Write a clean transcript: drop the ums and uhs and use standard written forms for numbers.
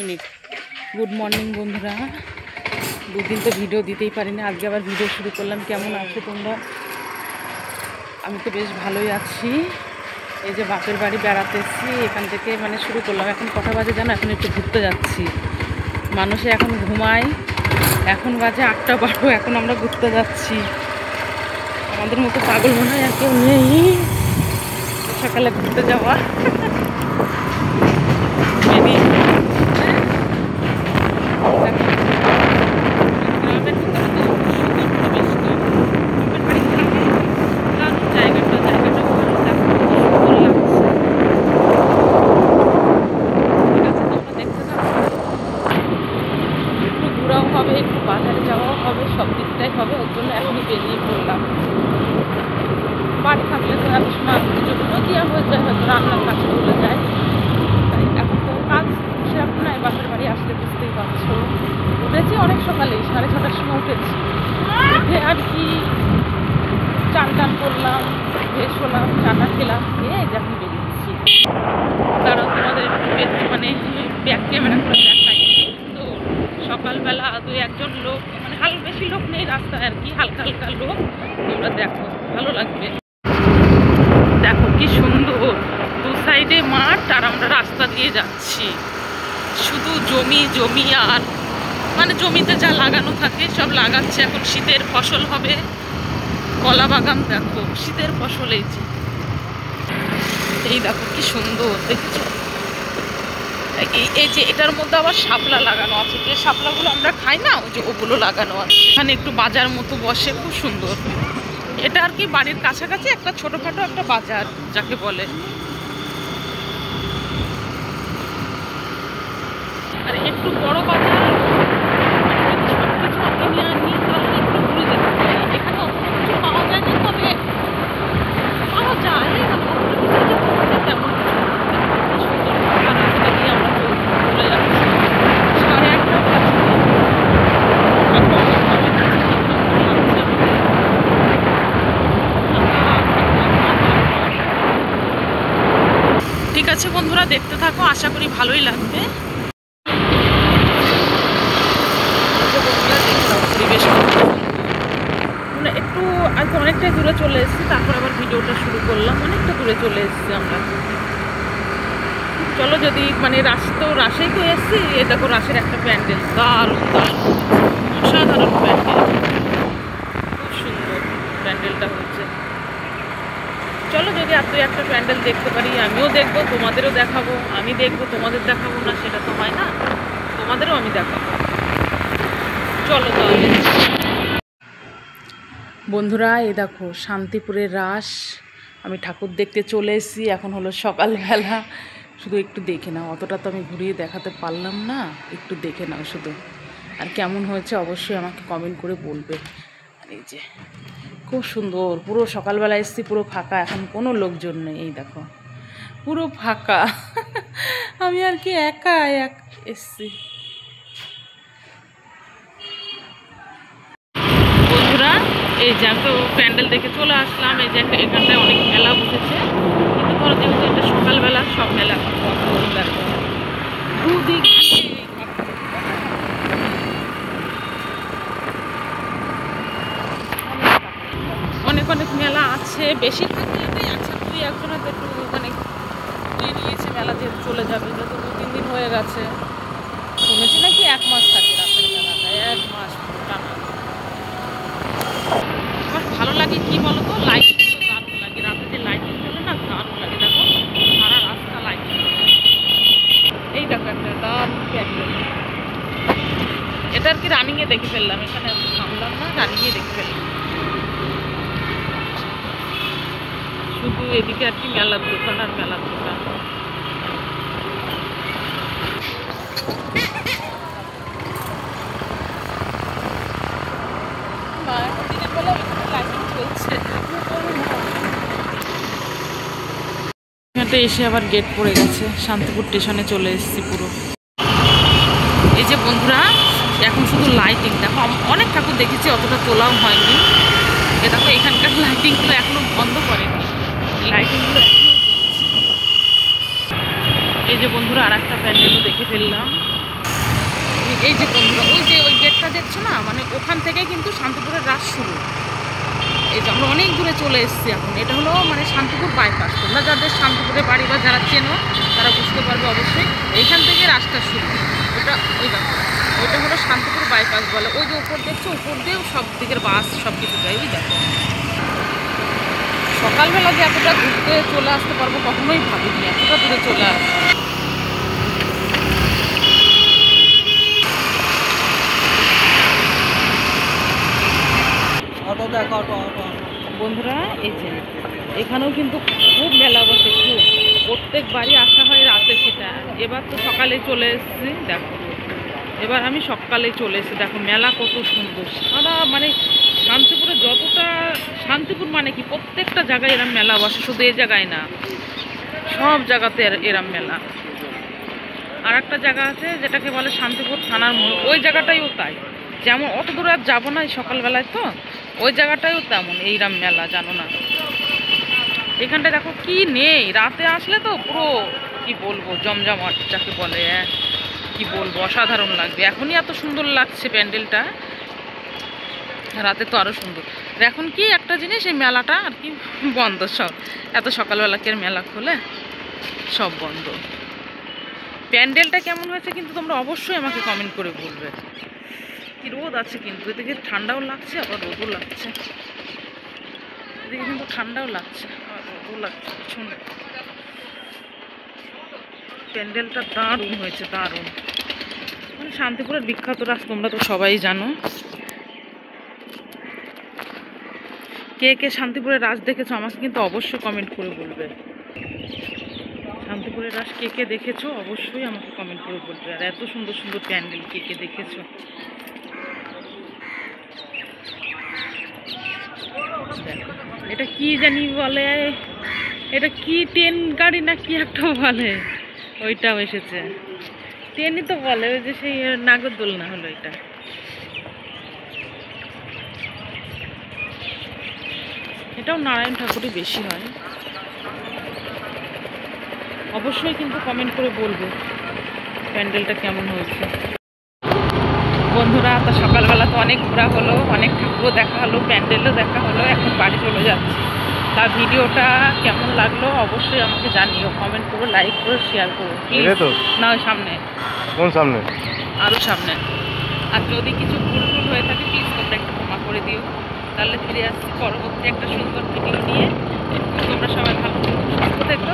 Minute. Good morning বন্ধুরা, দুদিন তো ভিডিও দিতেই পারিনি, আজকে আবার ভিডিও শুরু করলাম। কেমন আছো তোমরা? আমি তো বেশ ভালোই আছি। এই যে বাপের বাড়ি বেড়াতে এসেছি, এখান থেকে শুরু করলাম। এখন কটা বাজে জানো? এখন একটু ঘুরতে যাচ্ছি। মানুষে এখন ঘুমায়, এখন বাজে 8:12, এখন আমরা ঘুরতে যাচ্ছি। আমাদের মতো পাগল মনে হয় আর কেউ নেই সকালে ঘুরতে যাওয়া। হবে, একটু বাজারে যাওয়াও হবে, সব দিকটাই হবে। ওর জন্য এখনই বেরিয়ে পড়লাম। বাড়ি থাকলে তো এত সময় নদিয়া হয়ে যায়, হয়তো রান্নার কাছে চলে যায়। তাই এখন তো কাজ সেরকম নাই। বাপের বাড়ি আসলে বুঝতেই পারছো, উঠেছি অনেক সকালেই, 6:30টার সময় উঠেছি। উঠে আর কি চান টান করলাম, ফ্রেশ হলাম, চাটা খেলাম, খেয়ে যখন বেরিয়েছি। তারা তোমাদের ব্যাক ক্যামেরা করে দেখাই। তো সকালবেলা 2-1 লোক, বেশি লোক নেই রাস্তায় আর কি, হালকা হালকা লোক। তোমরা দেখো, ভালো লাগবে। দেখো কি সুন্দর, দু সাইডে মাঠ আর আমরা রাস্তা দিয়ে যাচ্ছি। শুধু জমি জমি আর জমিতে যা লাগানো থাকে সব লাগাচ্ছে। এখন শীতের ফসল হবে, কলা বাগান। দেখো শীতের ফসল এই দেখো কি সুন্দর, দেখেছো? এই যে এটার মধ্যে আবার শাপলা লাগানো আছে, যে শাপলাগুলো আমরা খাই না, ওই যে ওগুলো লাগানো আছে। এখানে একটু বাজার মতো বসে, খুব সুন্দর। এটা আর কি বাড়ির কাছাকাছি একটা ছোটখাটো একটা বাজার যাকে বলে। আর একটু বড় বাজার, সবকিছু আমরা নিয়ে আনি, তাহলে একটু ঘুরে যেতে পারি। এখানে অত কিছু পাওয়া যায় না, তবে পাওয়া যায় তেমন সুন্দর রাস্তা দিয়ে আমরা চলে যাচ্ছি। 1:30 ঠিক আছে বন্ধুরা, দেখতে থাকো, আশা করি ভালোই লাগবে। পরিবেশ একটু আজ অনেকটাই দূরে চলে এসেছি, তারপর আবার ভিডিওটা শুরু করলাম। অনেকটা দূরে চলে এসেছি আমরা। চলো, যদি রাশেই তো এসেছি। এ দেখো রাশের একটা প্যান্ডেল, দারুণ দারুণ, অসাধারণ প্যান্ডেল, খুব সুন্দর প্যান্ডেলটা হচ্ছে। চলো, যদি আর 2-1টা প্যান্ডেল দেখতে পারি, আমিও দেখবো, তোমাদেরও দেখাবো। আমি দেখবো, তোমাদের দেখাবো না, সেটা তো হয় না। তোমাদেরও আমি দেখাবো। চলো তাহলে বন্ধুরা, এই দেখো শান্তিপুরের রাস। আমি ঠাকুর দেখতে চলে এসেছি। এখন হলো সকালবেলা। শুধু একটু দেখে নাও, অতটা তো আমি ঘুরিয়ে দেখাতে পারলাম না। একটু দেখে নাও শুধু, আর কেমন হয়েছে অবশ্যই আমাকে কমেন্ট করে বলবে। আর এই যে খুব সুন্দর, পুরো সকালবেলা এসেছি, পুরো ফাঁকা, এখন কোনো লোকজন নেই। এই দেখো পুরো ফাঁকা। আমি আর কি একা এসেছি। বন্ধুরা, এই যে আমি তো প্যান্ডেল দেখে চলে আসলাম। এই যে এখানটায় অনেক মেলা বসেছে, কিন্তু ধরো যেহেতু এটা সকালবেলা, সব মেলা দুদিক অনেক অনেক মেলা আছে। বেশিরভাগ মেলাতেই আছে, 2-1 হাতে একটু দিয়ে নিয়েছে মেলা, যে চলে যাবে, যত 2-3 দিন হয়ে গেছে। শুনেছি নাকি 1 মাস থাকে রাতের মেলাটা, 1 মাস টানা। আমার ভালো লাগে কি বলতো, লাইটিংগুলো দারুণ লাগে। রাতে যে লাইটিং চলে না, দারুণ লাগে। দেখো সারা রাস্তা লাইটিং। এই দেখো একটা দারুণ প্যান্ডেল। এটা আর কি রানিংয়ে দেখে ফেললাম, এখানে আর থামলাম না, রানিংয়ে দেখে ফেললাম। শুধু এদিকে আর কি মেলার দোকান আর মেলার দোকান। এখানটা এসে আবার গেট পড়ে গেছে। শান্তিপুর স্টেশনে চলে এসেছি পুরো। এই যে বন্ধুরা, এখন শুধু লাইটিং। দেখো অনেক ঠাকুর দেখেছি, অতটা তোলাও হয়নি। এ দেখো এখানকার লাইটিংগুলো এখনো বন্ধ করেনি, লাইটিংগুলো এখনো। এই যে বন্ধুরা, আর একটা প্যান্ডেলও দেখে ফেললাম। এই যে বন্ধুরা, ওই গেটটা দেখছো না, মানে ওখান থেকে কিন্তু শান্তিপুরের রাস শুরু। এই যে আমরা অনেক দূরে চলে এসেছি এখন। এটা হলো মানে শান্তিপুর বাইপাস। তোমরা যাদের শান্তিপুরে বাড়ি বা যারা চেনো তারা বুঝতে পারবে অবশ্যই। এইখান থেকে রাস্তা শুরু। ওটা ওই দেখো, ওইটা হলো শান্তিপুর বাইপাস বলে। ওই যে উপর দেখছো, উপর দিয়েও সব দিকের বাস সব কিছু যায়। ওই দেখো, সকালবেলা যে এতটা ঘুরতে চলে আসতে পারবো কখনোই ভাবিনি, এতটা দূরে চলে আসবো। বন্ধুরা এই যে এখানেও কিন্তু খুব মেলা বসে, খুব। প্রত্যেকবারই আসা হয় রাতে, সেটা এবার তো সকালে চলে এসেছি। দেখো এবার আমি সকালে চলে এসেছি। দেখো মেলা কত সুন্দর। সারা মানে শান্তিপুরে যতটা, শান্তিপুর মানে কি প্রত্যেকটা জায়গায় এরম মেলা বসে, শুধু এই জায়গায় না, সব জায়গাতে এরম মেলা। আর একটা জায়গা আছে যেটাকে বলে শান্তিপুর থানার মোড়, ওই জায়গাটাইও তাই। যেমন অত দূরে আর যাবো না এই সকালবেলায়, তো ওই জায়গাটাও তেমন এইরম মেলা, জানো না। এখানটা দেখো কি নেই, রাতে আসলে তো পুরো কি বলবো জমজমাট যাকে বলে, কি বলবো, অসাধারণ লাগবে। এখনই এত সুন্দর লাগছে প্যান্ডেলটা, রাতে তো আরো সুন্দর। এখন কি একটা জিনিস, এই মেলাটা আর কি বন্ধ সব। এত সকালবেলাকে মেলা খোলে, সব বন্ধ। প্যান্ডেলটা কেমন হয়েছে কিন্তু তোমরা অবশ্যই আমাকে কমেন্ট করে বলবে। কি রোদ আছে কিন্তু, এদিকে ঠান্ডাও লাগছে আবার রোদও লাগছে। এদিকে কিন্তু ঠান্ডাও লাগছে আবার রোদও লাগছে। সুন্দর প্যান্ডেলটা, দারুণ হয়েছে, দারুণ। মানে শান্তিপুরের বিখ্যাত রাস তোমরা তো সবাই জানো। কে কে শান্তিপুরের রাস দেখেছো আমাকে কিন্তু অবশ্যই কমেন্ট করে বলবে। শান্তিপুরের রাস কে কে দেখেছো অবশ্যই আমাকে কমেন্ট করে বলবে। আর এত সুন্দর সুন্দর প্যান্ডেল কে কে দেখেছো। দেখো এটা কি জানি বলে, এটা কি ট্রেন গাড়ি না কি একটা বলে, ওইটাও এসেছে। ট্রেনই তো বলে, ওই যে সেই নাগরদোলনা হলো এটা। এটাও নারায়ণ ঠাকুরই বেশি হয়। অবশ্যই কিন্তু কমেন্ট করে বলবো প্যান্ডেলটা কেমন হয়েছে। বন্ধুরা তো সকালবেলা তো অনেক ঘোরা হলো, অনেক ঠাকুরও দেখা হলো, প্যান্ডেলও দেখা হলো। এখন বাড়ি চলে যাচ্ছি। তার ভিডিওটা কেমন লাগলো অবশ্যই আমাকে জানিও, কমেন্ট করো, লাইক করো, শেয়ার করো প্লিজ। না ওই সামনে, কোন সামনে, আরও সামনে। আর যদি কিছু ভুল ভুল হয়ে থাকে প্লিজ তোমরা একটু ক্ষমা করে দিও। তাহলে ফিরে আসছি পরবর্তী একটা সুন্দর ভিডিও নিয়ে। তোমরা সবাই ভালো থেকো, সুস্থ থেকো।